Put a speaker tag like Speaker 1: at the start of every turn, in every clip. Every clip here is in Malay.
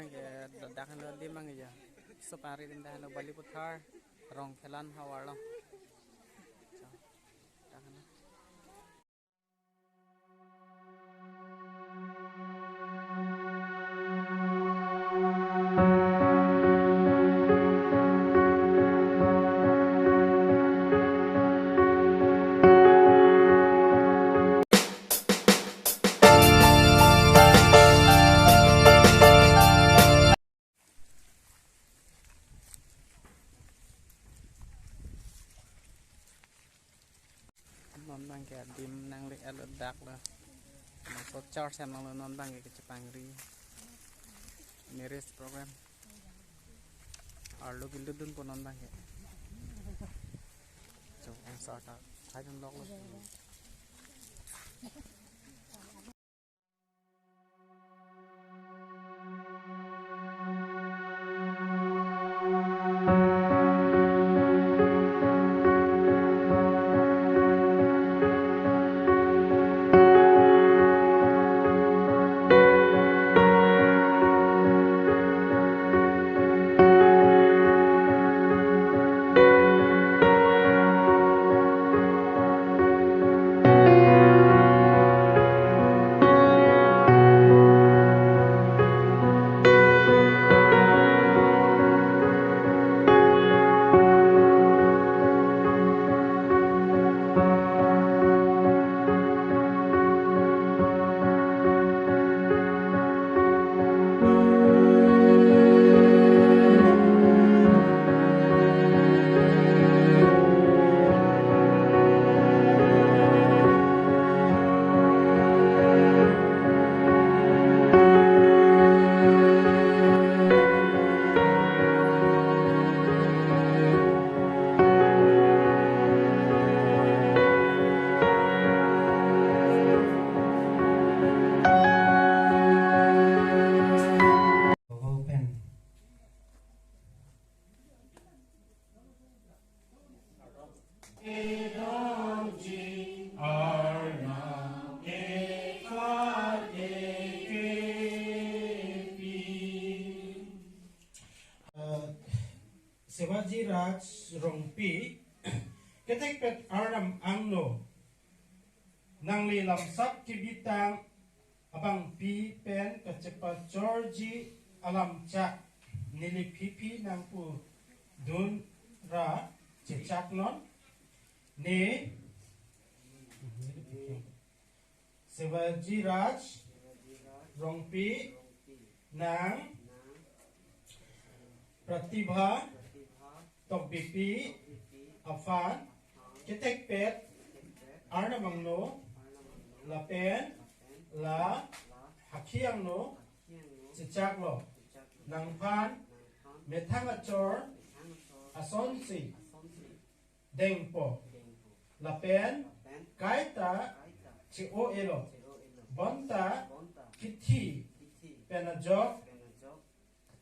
Speaker 1: bangke dakan lo di bangke ya so pari din dahan lo bali putar rong kelan hawar lo dakan lo non bangke dim nang le alo dak lo so charge sam lo non bangke ke chapangri nearest program arlo gildu dun po non bangke so ang sata hai dun lok lo
Speaker 2: Shivaji Raj Rongpi ketek pet aram angno nangli lamsak kibitang abang pi pen kecepat Georgie alam cak nili pipi nangpu dun ra cecak non ne Shivaji Raj Rongpi nang Pratibha Tok BP Afan Ketek Pet Arna Mangno La Pen La Hakiang No Chichak Lo Nang Pan Metangachor Asonsi Dengpo La Pen Kaita Chi O Elo Bonta Kiti Penajok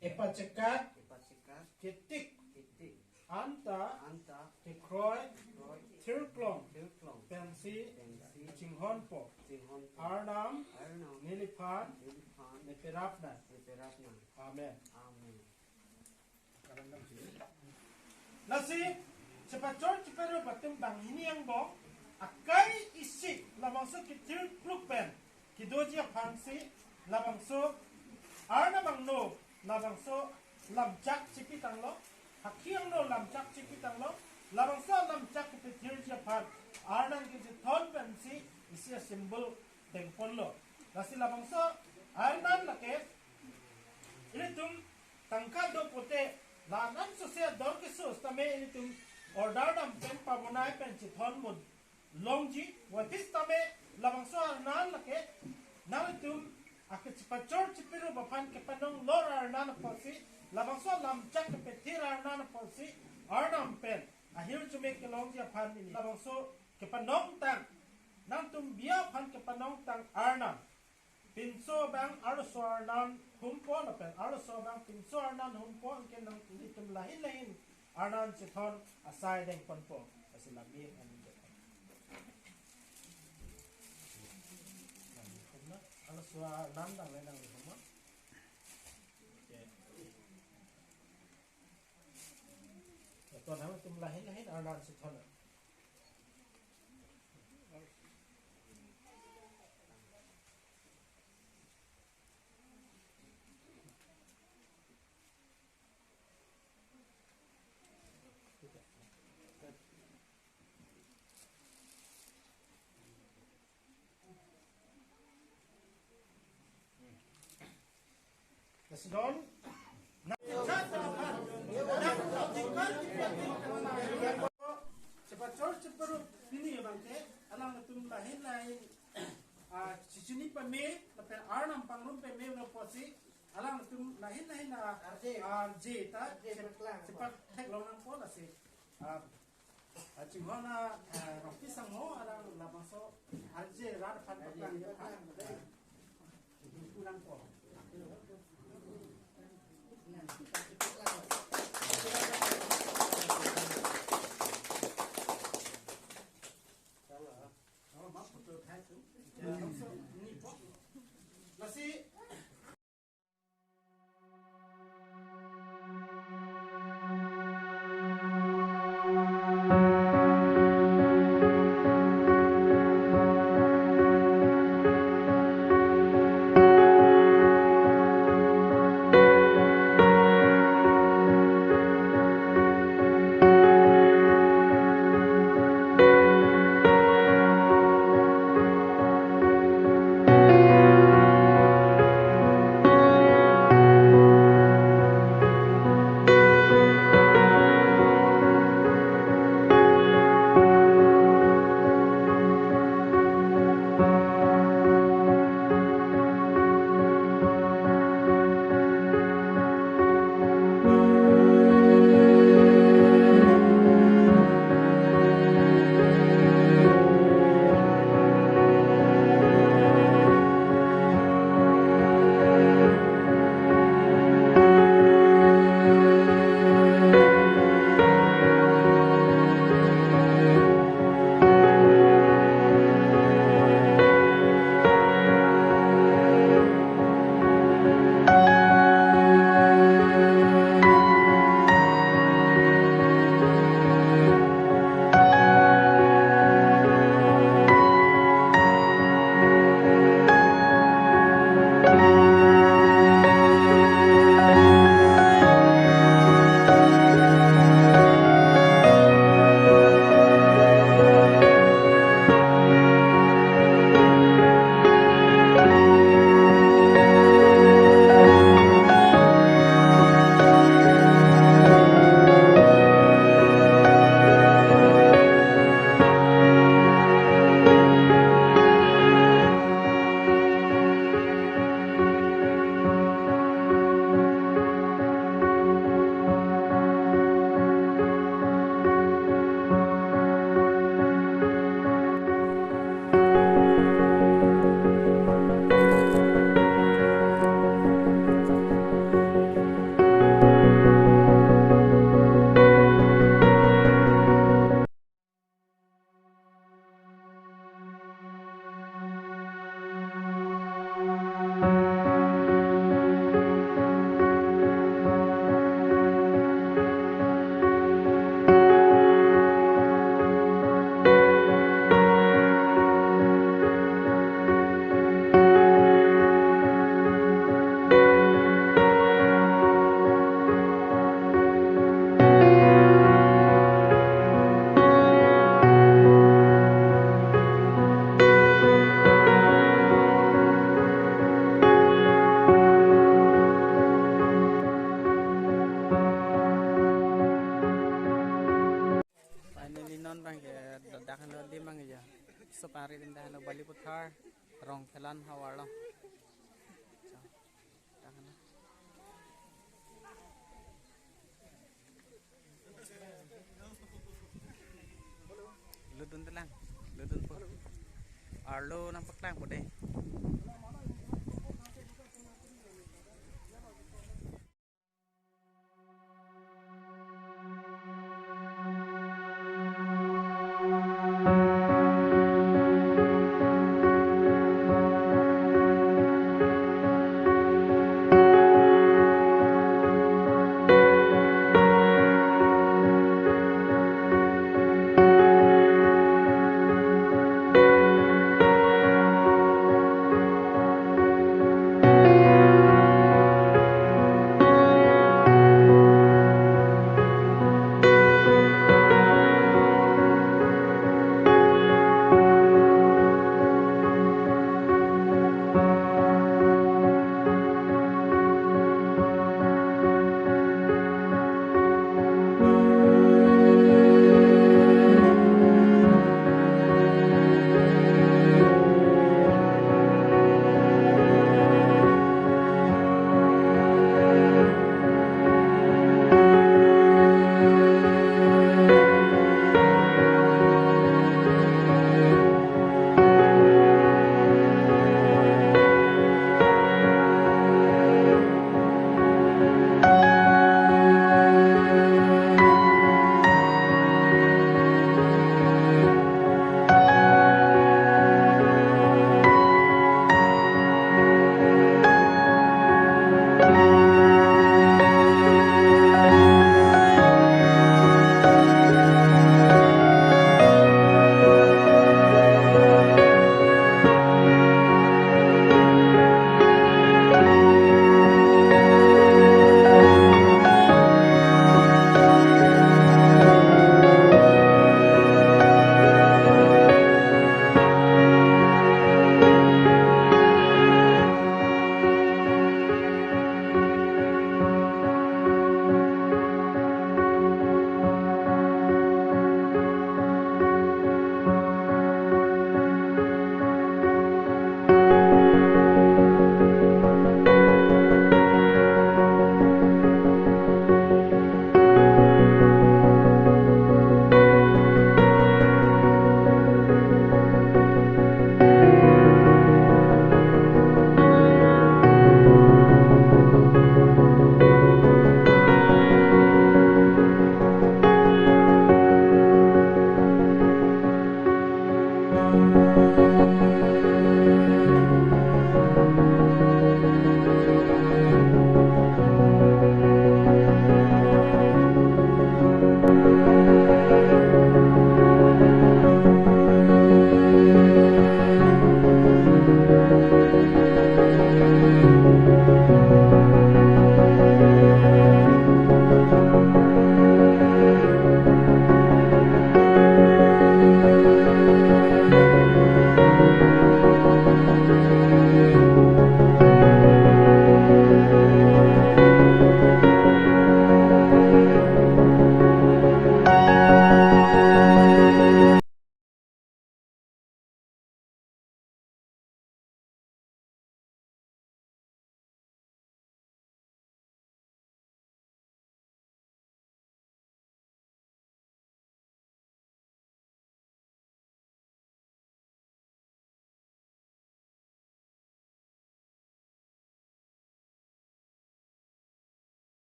Speaker 2: Epacekat Ketik Anta Kekroy Tirklong Pensi Chinghonpo Arnam Nilipan Neperapna Amen Nasi Cepacor Cepero Batim Bang ini yang bong Akai isi Lamangso Kitir Klukpen Kidoji Pansi Lamangso Arna Bangno Lamangso Lamjak Cipitang Lo Hakiang no lamjak cipitang lo, labangso lamjak kepetir japan, arnang kisi thon pensi isi simbol dengpon lo. Nasi labangso arnan lake, ini tum tangka do pote, lanan sosial dor kesus tame ini tum order dam pen pabonai pensi thon mud longji, watis tame labangso arnan lake, nang tum akit cipacor cipiru bapan kepanong lor arnan posi. Labangso lamjak kepetir arnan polsi arnam pen akhir cuma kelong dia pan ini labangso kepanong tang nantum biar pan kepanong tang arnam pinso bang arso arnan humpo na pen arso bang pinso arnan humpo angke nang ini tum lain lain arnan cithon asai deng ponpo asi lami an arso arnan dang lain dang humpo to na tum lahin lahin arnan si thona Nasidon cepat church baru ini ya bangke alang tum lahin lain sisini peme tapi arnam pangrum peme no posi alang tum lahin lahin RJ ta cepat tek lonang pola si cimona roki sango alang labaso RJ rar pan pakang pulang po Nasi
Speaker 1: Supari tindahan ng Baliputhar, Rongkelan, Hawalo. Ludun lang. Ludun po. Arlo ng paklang po deh.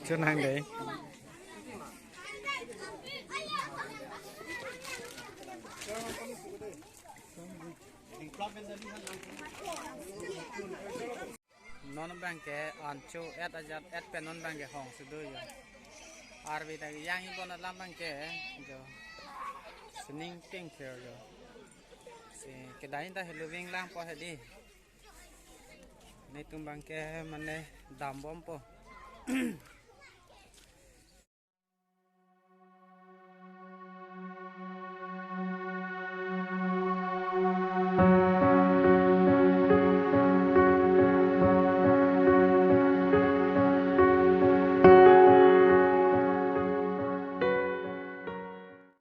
Speaker 1: Chưa hàng đấy. Non bangke ancho et ajat et pen non bangke hong sudu yo. Arbi tagi yang ibu nak lam bangke jo. Sening pink here jo. Si kedai dah living lang po hedi. Ni tumbang ke mana dam bom po.